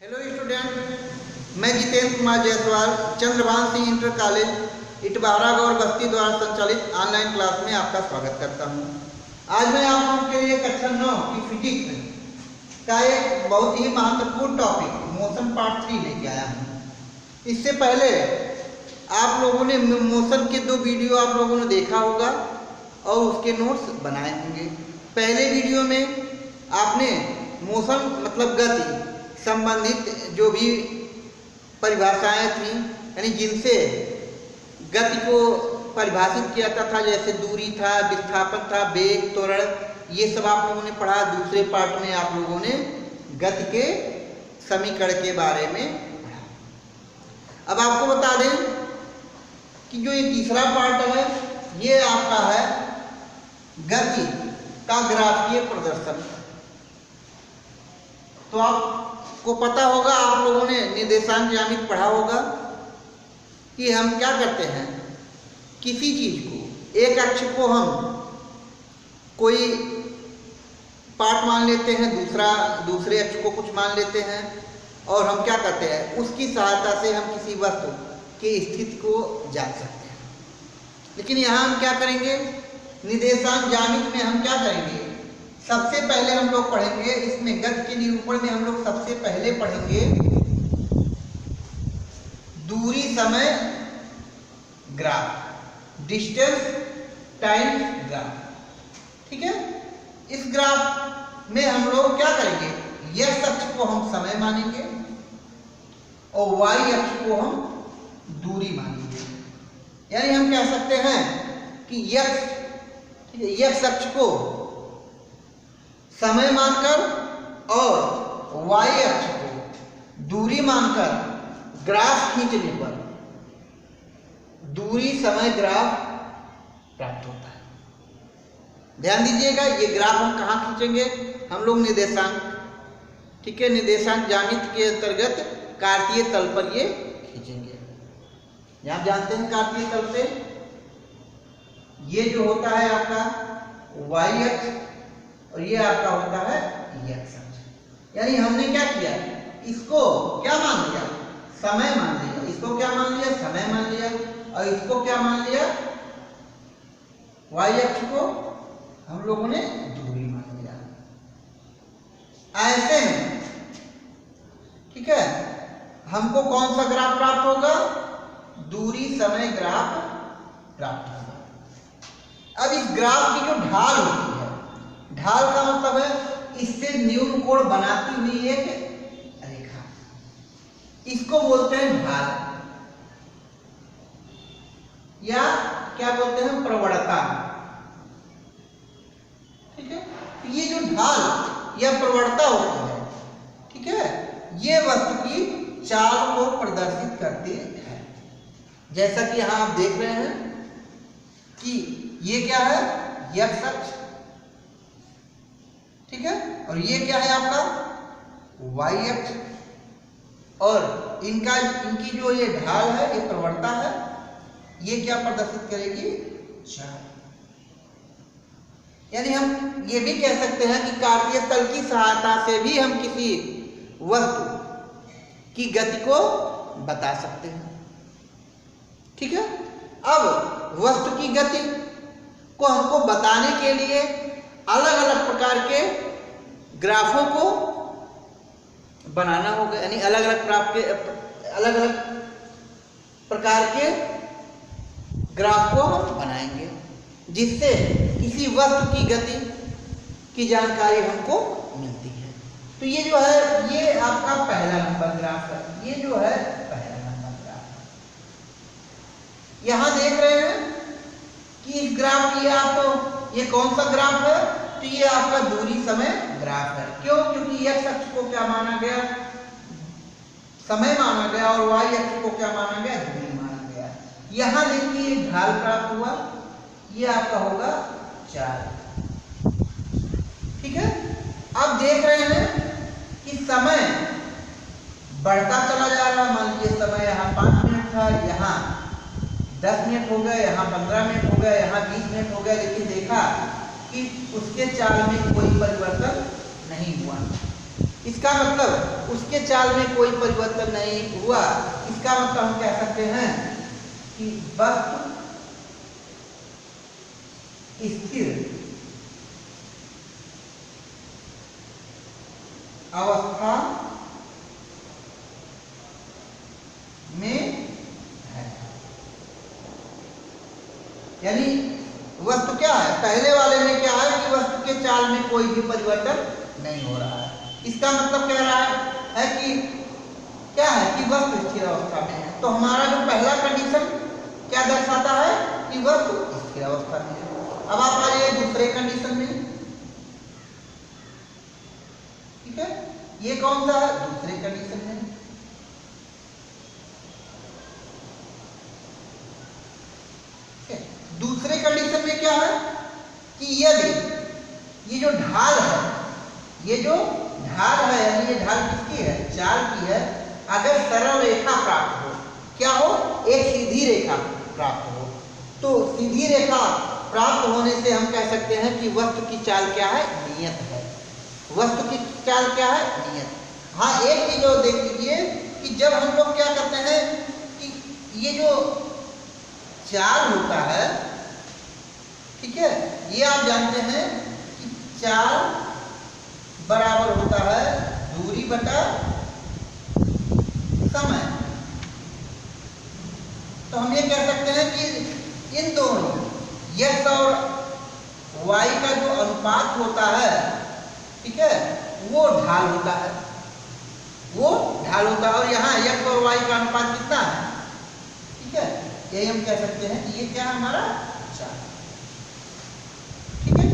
Hello student, मैं Jitendra Kumar Jaiswal Chandrabhan Singh inter college इटवारा गौर बस्ती द्वारा संचालित ऑनलाइन क्लास में आपका स्वागत करता हूं। आज मैं आप लोगों के लिए कक्षा 9 की फिजिक्स का एक बहुत ही महत्वपूर्ण टॉपिक मोशन पार्ट 3 लेके आया हूं। इससे पहले आप लोगों ने मोशन के 2 वीडियो आप लोगों ने देखा होगा और उसके नोट्स बनाए होंगे। पहले वीडियो में आपने मोशन मतलब गति संबंधित जो भी परिभाषाएं थीं, यानी जिनसे गति को परिभाषित किया जाता था, जैसे दूरी था, विस्थापन था, वेग, त्वरण, ये सब आप लोगों ने पढ़ा। दूसरे पार्ट में आप लोगों ने गति के समीकरण के बारे में पढ़ा। अब आपको बता दें कि जो ये तीसरा पार्ट है, ये आपका है गति का ग्राफीय प्रदर्शन। तो आपको पता होगा, आप लोगों ने निर्देशांक ज्यामिति पढ़ा होगा कि हम क्या करते हैं, किसी चीज को, एक अक्ष को हम कोई पार्ट मान लेते हैं, दूसरे अक्ष को कुछ मान लेते हैं, और हम क्या करते हैं, उसकी सहायता से हम किसी वस्तु की स्थिति को जान सकते हैं। लेकिन यहाँ हम क्या करेंगे, निर्देशांक ज्यामिति में हम क्या करेंगे, सबसे पहले हम लोग पढ़ेंगे, इसमें गति के निरूपण में हम लोग सबसे पहले पढ़ेंगे दूरी समय ग्राफ, डिस्टेंस टाइम ग्राफ। ठीक है, इस ग्राफ में हम लोग क्या करेंगे, x अक्ष को हम समय मानेंगे और y अक्ष को हम दूरी मानेंगे। यानी हम कह सकते हैं कि x अक्ष को समय मानकर और y अक्ष को दूरी मानकर ग्राफ खींचने पर दूरी समय ग्राफ प्राप्त होता है। ध्यान दीजिएगा, ये ग्राफ हम कहाँ खींचेंगे, हम लोग निर्देशांक, ठीक है, निर्देशांक ज्यामिति के अंतर्गत कार्तीय तल पर ये खींचेंगे। आप जानते हैं कार्तीय तल पे ये जो होता है आपका y अक्ष और ये आपका होता है x अक्ष। यानी हमने क्या किया, इसको क्या मान लिया, समय मान लिया, इसको क्या मान लिया, समय मान लिया, और इसको क्या मान लिया, y अक्ष को हम लोगों ने दूरी मान लिया। ऐसे में ठीक है, हमको कौन सा ग्राफ प्राप्त होगा, दूरी समय ग्राफ प्राप्त होगा। अब इस ग्राफ की जो ढाल होती है, ढाल का मतलब है इससे न्यून कोण बनाती हुई एक रेखा, इसको बोलते हैं ढाल, या क्या बोलते हैं, प्रवणता। ठीक है, ये जो ढाल या प्रवणता होती है, ठीक है, ये वस्तु की चाल को प्रदर्शित करती है। जैसा कि यहां आप देख रहे हैं कि ये क्या है, x अक्ष, ठीक है, और ये क्या है आपका y अक्ष, और इनकी जो ये ढाल है, ये प्रवणता है, ये क्या प्रदर्शित करेगी, चाल। यानी हम ये भी कह सकते हैं कि कार्तीय तल की सहायता से भी हम किसी वस्तु की गति को बता सकते हैं। ठीक है, अब वस्तु की गति को हमको बताने के लिए अलग अलग प्रकार के ग्राफों को बनाना होगा। यानी अलग अलग प्रकार के ग्राफ को हम बनाएंगे, जिससे किसी वस्तु की गति की जानकारी हमको मिलती है। तो ये जो है, ये आपका पहला नंबर ग्राफ है, ये जो है पहला नंबर ग्राफ है। यहां देख रहे हैं कि इस ग्राफ की आप, ये कौन सा ग्राफ है, तो ये आपका दूरी समय ग्राफ है। क्यों, क्योंकि x अक्ष को क्या माना गया, समय माना गया, और y अक्ष को क्या माना गया, दूरी माना गया। यहां देखिए ढाल प्राप्त हुआ, ये आपका होगा 4। ठीक है, अब देख रहे हैं कि समय बढ़ता चला जा रहा है। मान लीजिए समय यहाँ 5 मिनट था, यहाँ 10 मिनट हो गए, यहाँ 15 मिनट हो गए, यहाँ 20 मिनट हो गए, लेकिन देखा कि उसके चाल में कोई परिवर्तन नहीं हुआ। इसका मतलब उसके चाल में कोई परिवर्तन नहीं हुआ। इसका मतलब हम कह सकते हैं कि वस्तु स्थिर अवस्था में है। यानी वस्तु क्या है, पहले वाले में क्या है कि वस्तु के चाल में कोई भी परिवर्तन नहीं हो रहा है। इसका मतलब कह रहा है कि क्या है कि वस्तु स्थिर अवस्था में है। तो हमारा जो पहला कंडीशन क्या दर्शाता है कि वस्तु स्थिर अवस्था में है। अब आप आ जाइए दूसरे कंडीशन में। ठीक है, ये कौन सा है, दूसरे कंडीशन में। दूसरे कंडीशन में क्या है कि यदि ये जो ढाल है, ये जो ढाल है यानी ये ढाल किसकी है, चाल की है, अगर सरल रेखा प्राप्त हो, क्या हो, एक सीधी रेखा प्राप्त हो, तो सीधी रेखा प्राप्त होने से हम कह सकते हैं कि वस्तु की चाल क्या है, नियत है। वस्तु की चाल क्या है, नियत। हाँ, एक चीज और देख लीजिए कि जब हम लोग क्या करते हैं कि ये जो चाल होता है, ठीक है, ये आप जानते हैं कि चाल बराबर होता है दूरी बटा समय। तो हम ये कह सकते हैं कि इन दोनों x और y का जो अनुपात होता है, ठीक है, वो ढाल होता है, वो ढाल होता है। और यहाँ x और y का अनुपात कितना है, ठीक है, यही हम कह सकते हैं कि ये क्या है, हमारा चाल। ठीक है,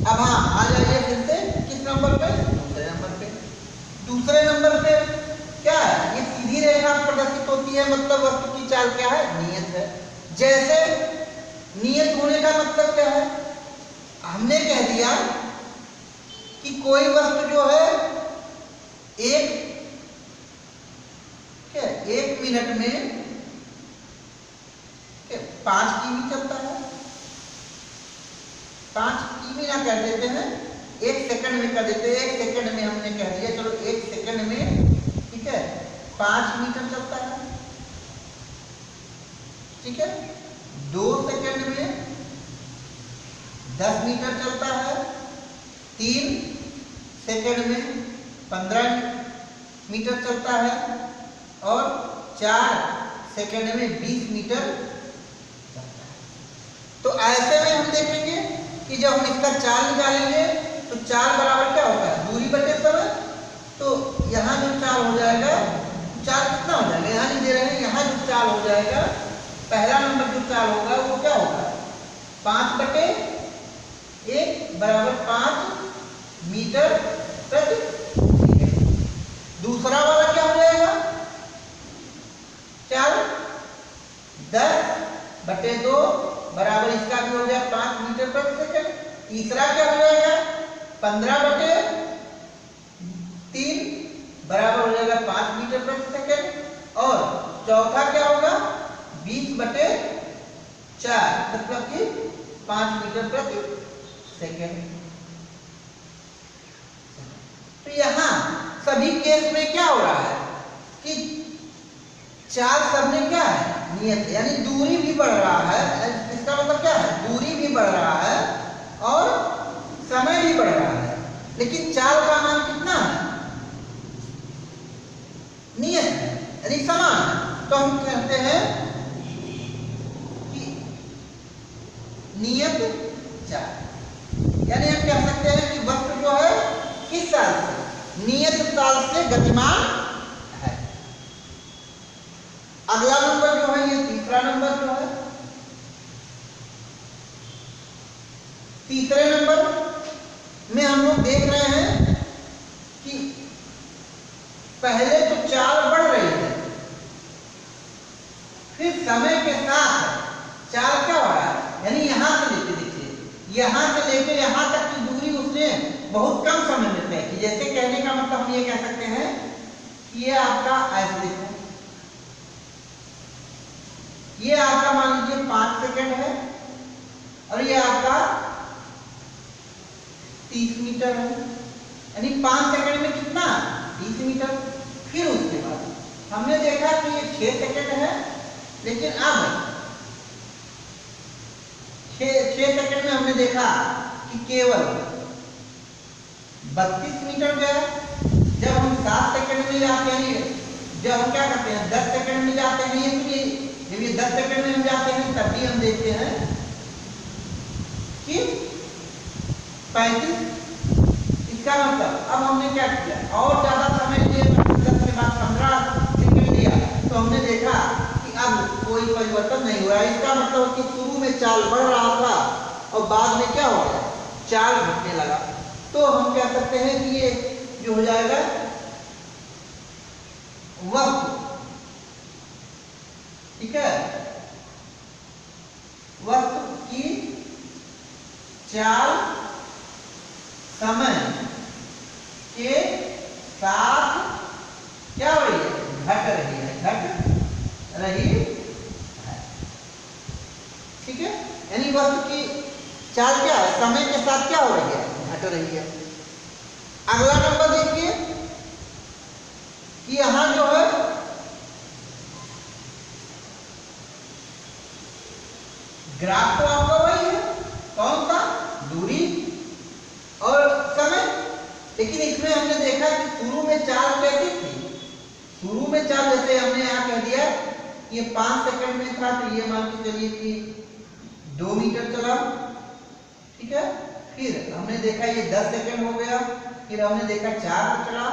अब हाँ आ जाइए फिर से किस नंबर पे, दूसरे नंबर पे। दूसरे नंबर पे क्या है, ये सीधी रेखा प्रदर्शित होती है, मतलब वस्तु की चाल क्या है, नियत है। जैसे नियत होने का मतलब क्या है, हमने कह दिया कि कोई वस्तु जो है एक मिनट में 5 किमी चलता है। 5 किमी ना कर देते हैं, 1 सेकंड में कर देते हैं। 1 सेकंड में हमने कह दिया, चलो 1 सेकंड में, ठीक है, 5 मीटर चलता है। ठीक है, 2 सेकंड में 10 मीटर चलता है। 3 सेकंड में 15 मीटर चलता है और 4 सेकंड में 20 मीटर चलता है। तो ऐसे में हम देखेंगे कि जब हम इसका चाल निकालेंगे तो चाल बराबर क्या होता है, दूरी बटे समय। तो यहाँ जो चाल हो जाएगा, चाल कितना हो जाएगा, यहाँ नहीं दे रहे हैं, यहाँ जो चाल हो जाएगा, पहला नंबर जो चाल होगा वो क्या होगा, 5 बटे 1 बराबर 5 मीटर प्रति सेकंड। दूसरा वाला क्या हो जाएगा, चाल 10 बटे 2 बराबर इसका भी हो जाएगा 5 मीटर प्रति सेकंड। तीसरा क्या हो जाएगा, 15 बटे 3 बराबर हो जाएगा 5 मीटर प्रति सेकंड। और चौथा क्या होगा, 20 बटे 4 मतलब कि 5 मीटर प्रति सेकंड। तो यहां सभी केस में क्या हो रहा है कि चाल सब में क्या है, नियत, यानी दूरी भी बढ़ रहा है। इसका मतलब क्या है, दूरी भी बढ़ रहा है और समय भी बढ़ रहा है, लेकिन चाल का मान कितना है, नियत है, यानी समान है। तो हम कहते हैं कि नियत चाल, यानी हम कह सकते हैं कि वस्तु जो है किस चाल से, नियत चाल से गतिमान है। अगला नंबर जो है, ये तीसरा नंबर जो है, तीसरे नंबर में हम लोग देख रहे हैं कि पहले तो चाल बढ़ रही है, फिर समय के साथ चाल क्या हो रहा है, यानी यहां से लेके देखिए, यहां से लेके यहां तक की दूरी उसने बहुत कम समय में तय की। जैसे कहने का मतलब हम ये कह सकते हैं कि ये आपका ऐसे देखो, ये आपका मान लीजिए 5 सेकंड है और ये आपका 30 मीटर है। यानी 5 सेकंड में कितना 30 मीटर। फिर उसके बाद हमने देखा कि ये 6 सेकंड है, लेकिन अब 6 सेकंड में हमने देखा कि केवल 32 मीटर गया। जब हम 7 सेकंड में जाते हैं, जब हम क्या करते हैं 10 सेकंड में जाते हैं, जब ये 10 सेकंड में हम जाते हैं तभी हम देखते हैं कि 35। इसका मतलब अब हमने क्या किया, और ज्यादा समय लिए 10 के बाद 15 सेकंड लिया, तो हमने देखा कि अब कोई परिवर्तन नहीं हुआ। इसका मतलब कि शुरू में चाल बढ़ रहा था और बाद में क्या हो गया, चाल घटने लगा। तो हम कह सकते हैं कि ये जो हो जाएगा वक्त, ठीक है, वक्त की चाल समय के साथ क्या हो रही है, घट रही है, घट रही है। ठीक है, यानी वक्त की चाल क्या है, समय के साथ क्या हो रही है, घट रही है। अगला नंबर देखिए कि यहां जो है ग्राफ तो आपका वही है, कौन सा, दूरी और समय। लेकिन इसमें हमने देखा कि शुरू में चाल कैसी थी, शुरू में चाल जैसे हमने यहाँ कह दिया ये 5 सेकंड में था, तो ये मान के चलिए कि 2 मीटर चला। ठीक है, फिर हमने देखा ये 10 सेकंड हो गया, फिर हमने देखा 4 चला,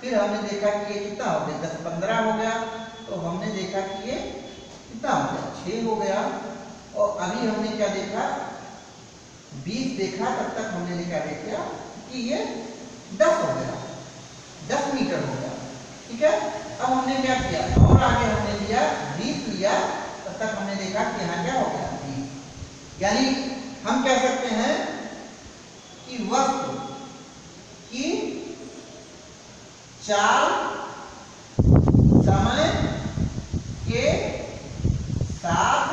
फिर हमने देखा कि ये कितना हो गया 10-15 हो गया, तो हमने देखा कि ये कितना हो गया 6 हो गया। और अभी हमने क्या देखा 20 देखा, तब तक हमने देखा कि ये 10 हो गया, 10 मीटर हो गया। ठीक है, अब हमने क्या किया और आगे हमने लिया 20 लिया, तब तक हमने देखा कि यहाँ क्या हो गया 20। यानी हम कह सकते हैं कि वस्तु की चाल समय के साथ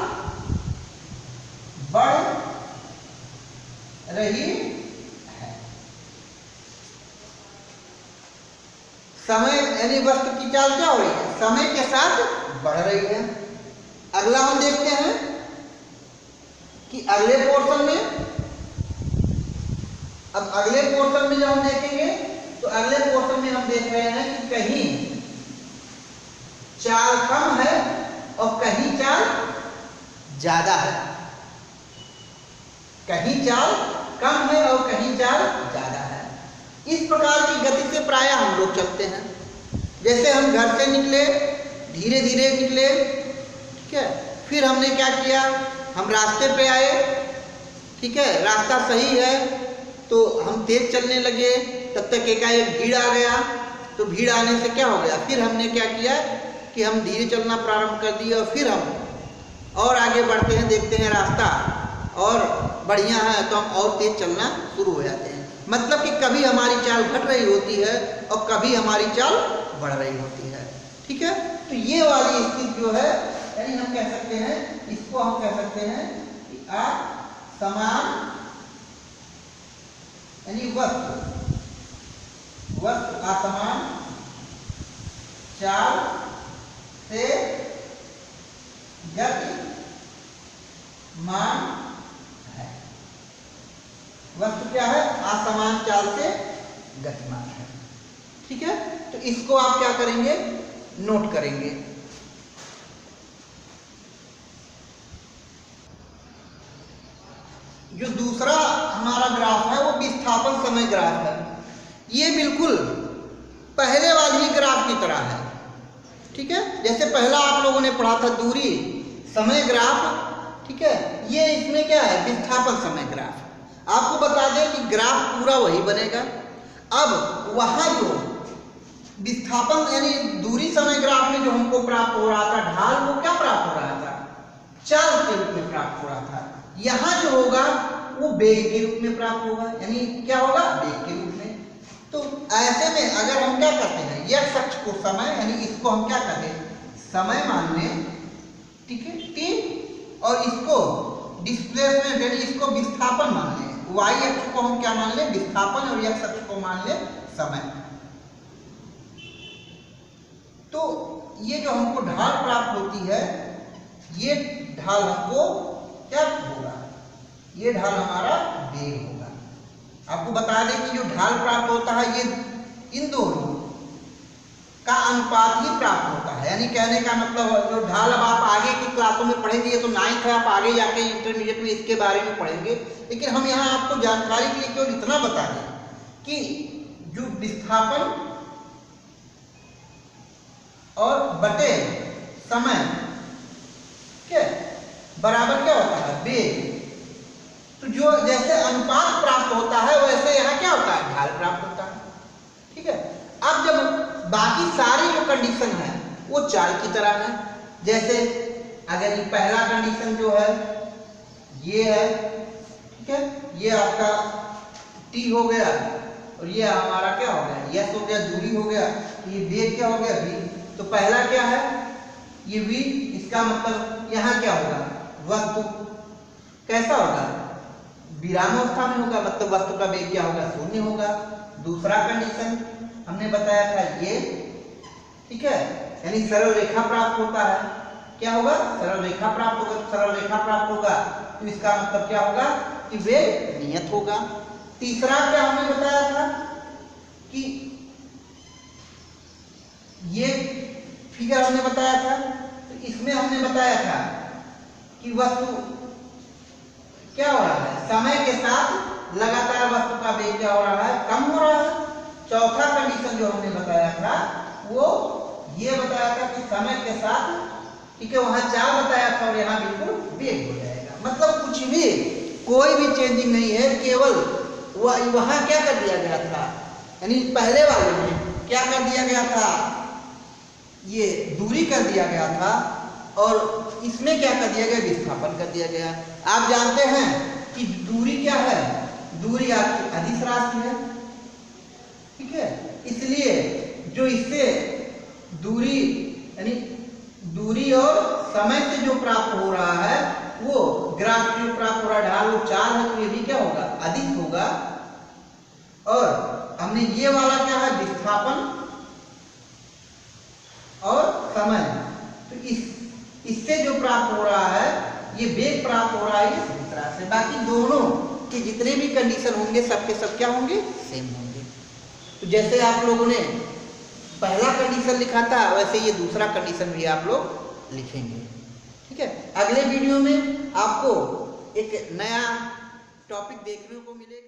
बढ़ रही है। समय यानी वस्तु की चाल क्या हो रही है, समय के साथ बढ़ रही है। अगला हम देखते हैं कि अगले पोर्शन में, अब अगले पोर्शन में जब हम देखेंगे तो अगले पोर्शन में हम देख रहे हैं कि कहीं चाल कम है और कहीं चाल ज्यादा है, कहीं चाल कम है और कहीं चाल ज्यादा है। इस प्रकार की गति से प्रायः हम लोग चलते हैं। जैसे हम घर से निकले, धीरे धीरे निकले, ठीक है, फिर हमने क्या किया, हम रास्ते पे आए, ठीक है, रास्ता सही है तो हम तेज चलने लगे, तब तक एकाएक भीड़ आ गया, तो भीड़ आने से क्या हो गया, फिर हमने क्या किया कि हम धीरे चलना प्रारंभ कर दिए और फिर हम और आगे बढ़ते हैं, देखते हैं रास्ता और बढ़िया है तो हम और तेज चलना शुरू हो जाते हैं। मतलब कि कभी हमारी चाल घट रही होती है और कभी हमारी चाल बढ़ रही होती है। ठीक है, तो ये वाली स्थिति जो है, यानी हम कह सकते हैं, इसको हम कह सकते हैं कि असमान, यानी वस्तु असमान चाल से गतिमान है। वस्तु क्या है, असमान चाल से गतिमान है। ठीक है, तो इसको आप क्या करेंगे, नोट करेंगे। जो दूसरा हमारा ग्राफ है वो विस्थापन समय ग्राफ है। ये बिल्कुल पहले वाली ग्राफ की तरह है। ठीक है, जैसे पहला आप लोगों ने पढ़ा था दूरी समय ग्राफ, ठीक है, ये इसमें क्या है, विस्थापन समय ग्राफ। आपको बता दें कि ग्राफ पूरा वही बनेगा। अब वहां जो विस्थापन यानी दूरी समय ग्राफ में जो हमको प्राप्त हो रहा था ढाल, वो क्या प्राप्त हो रहा था, चाल के रूप में प्राप्त हो रहा था। यहाँ जो होगा वो वेग के रूप में प्राप्त होगा, यानी क्या होगा, वेग के रूप में। तो ऐसे में अगर हम क्या करते हैं, x अक्ष को समय, यानी इसको हम क्या करते हैं, समय मान लें, ठीक है, t, और इसको डिस्प्लेसमेंट यानी इसको विस्थापन मान लें, y अक्ष को हम क्या मान ले, विस्थापन, और x अक्ष को मान ले समय। तो ये जो हमको ढाल प्राप्त होती है, ये ढाल हमको क्या होगा, ये ढाल हमारा वेग होगा। आपको बता दें कि जो ढाल प्राप्त होता है ये इन दोनों का अनुपात ही प्राप्त होता है। यानी कहने का मतलब जो ढाल अब आप आगे की क्लासों में पढ़ेंगे, ये तो 9th है, आप आगे जाके इंटरमीडिएट में इसके बारे में पढ़ेंगे, लेकिन हम यहाँ आपको जानकारी के लिए केवल इतना बता दें कि जो विस्थापन और बटे समय क्या बराबर क्या होता है, वेग। तो जो जैसे अनुपात प्राप्त होता है वैसे यहाँ क्या होता है, ढाल प्राप्त होता है। ठीक है, अब जब बाकी सारी जो कंडीशन है वो चाल की तरह है। जैसे अगर ये पहला कंडीशन जो है ये है, ठीक है, ये आपका t हो गया और ये हमारा क्या हो गया, s हो गया, दूरी हो गया, ये वेग क्या हो गया, v। तो पहला क्या है, ये v, इसका मतलब यहाँ क्या होगा, वस्तु कैसा होगा, विरामावस्था में होगा, मतलब वस्तु का वेग क्या होगा, 0 होगा। दूसरा कंडीशन हमने बताया था ये, ठीक है, यानी सरल रेखा प्राप्त होता है, क्या होगा, सरल रेखा प्राप्त होगा। सरल रेखा प्राप्त होगा तो इसका मतलब क्या होगा कि वेग नियत होगा। तीसरा क्या हमने बताया था कि ये फिगर हमने बताया था, तो इसमें हमने बताया था कि वस्तु क्या हो रहा है, समय के साथ लगातार वस्तु का वेग क्या हो रहा है, कम हो रहा है। चौथा कंडीशन जो हमने बताया था वो ये बताया था कि समय के साथ, ठीक है, वहां चाल बताया था और यहाँ बिल्कुल वेग हो जाएगा। मतलब कुछ भी, कोई भी चेंजिंग नहीं है, केवल वहां क्या कर दिया गया था, यानी पहले वाले में क्या कर दिया गया था, ये दूरी कर दिया गया था, और इसमें क्या कर दिया गया, विस्थापन कर दिया गया। आप जानते हैं कि दूरी क्या है, दूरी आपकी अदिश राशि है, ठीक है, इसलिए जो इससे दूरी यानी दूरी और समय से जो प्राप्त हो रहा है वो ग्राफ जो प्राप्त हो रहा है, ढाल वो चाल है, तो ये भी क्या होगा, अधिक होगा। और हमने ये वाला क्या है, विस्थापन और समय, तो इससे जो प्राप्त हो रहा है ये वेग प्राप्त हो रहा है इस तरह से। बाकी दोनों के जितने भी कंडीशन होंगे सबके सब क्या होंगे, सेम होंगे। तो जैसे आप लोगों ने पहला कंडीशन लिखा था वैसे ये दूसरा कंडीशन भी आप लोग लिखेंगे। ठीक है, अगले वीडियो में आपको एक नया टॉपिक देखने को मिलेगा।